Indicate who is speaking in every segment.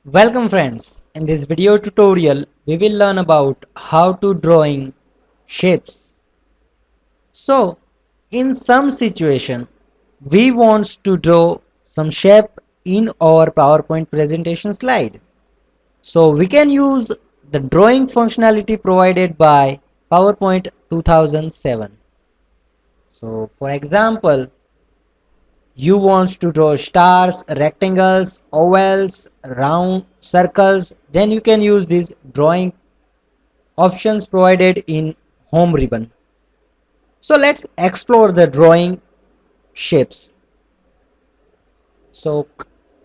Speaker 1: Welcome friends, in this video tutorial we will learn about how to drawing shapes. So in some situation we want to draw some shape in our PowerPoint presentation slide. So we can use the drawing functionality provided by PowerPoint 2007. So for example, you want to draw stars, rectangles, ovals, round circles, then you can use these drawing options provided in home ribbon. So let's explore the drawing shapes. So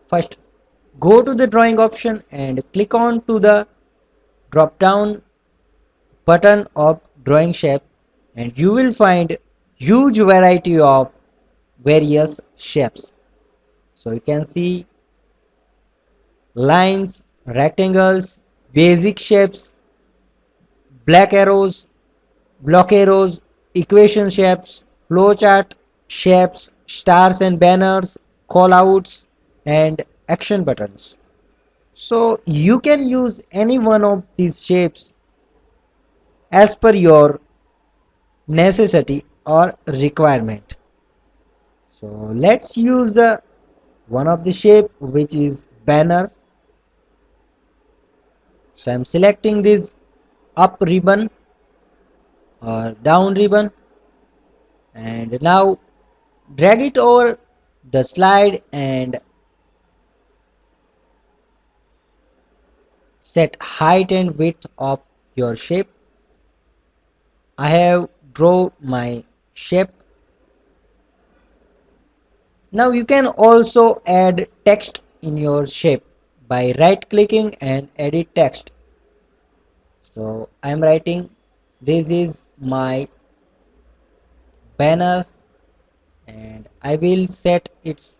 Speaker 1: first go to the drawing option and click on to the drop down button of drawing shape, and you will find huge variety of various shapes. So you can see lines, rectangles, basic shapes, black arrows, block arrows, equation shapes, flowchart shapes, stars and banners, callouts, and action buttons. So you can use any one of these shapes as per your necessity or requirement. So let's use the one of the shape which is banner. So I'm selecting this up ribbon or down ribbon, and now drag it over the slide and set height and width of your shape. I have drawn my shape. Now you can also add text in your shape by right clicking and edit text. So I am writing, this is my banner, and I will set its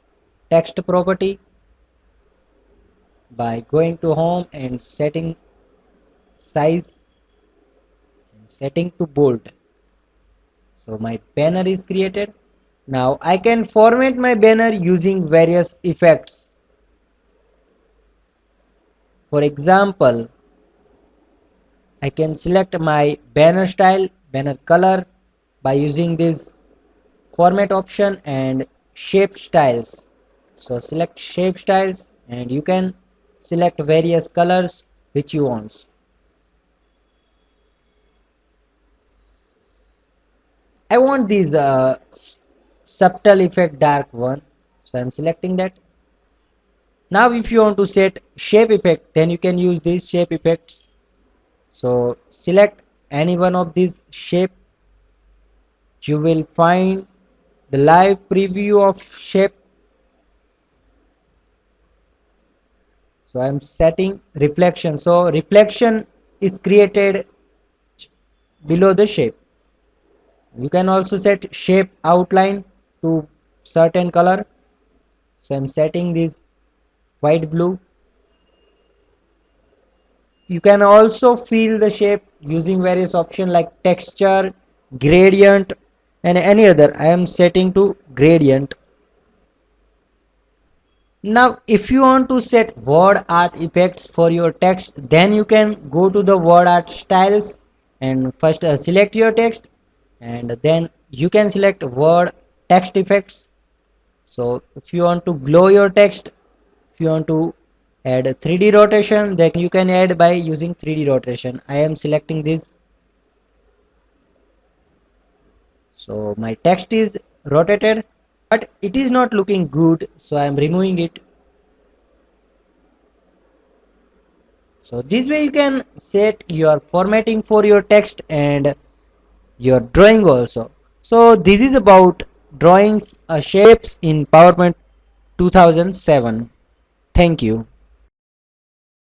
Speaker 1: text property by going to home and setting size and setting to bold. So my banner is created. Now I can format my banner using various effects. For example, I can select my banner style, banner color by using this format option and shape styles. So select shape styles and you can select various colors which you want. I want this subtle effect dark one, so I'm selecting that. Now if you want to set shape effect, then you can use these shape effects. So select any one of these shape. You will find the live preview of shape. So I'm setting reflection, so reflection is created below the shape. You can also set shape outline to certain color. So I'm setting this white blue. You can also fill the shape using various options like texture, gradient, and any other. I am setting to gradient. Now if you want to set word art effects for your text, then you can go to the word art styles and first select your text, and then you can select word text effects. So if you want to glow your text, if you want to add 3D rotation, then you can add by using 3D rotation. I am selecting this. So my text is rotated, but it is not looking good, so I am removing it. So this way you can set your formatting for your text and your drawing also. So this is about drawings shapes in PowerPoint 2007. Thank you.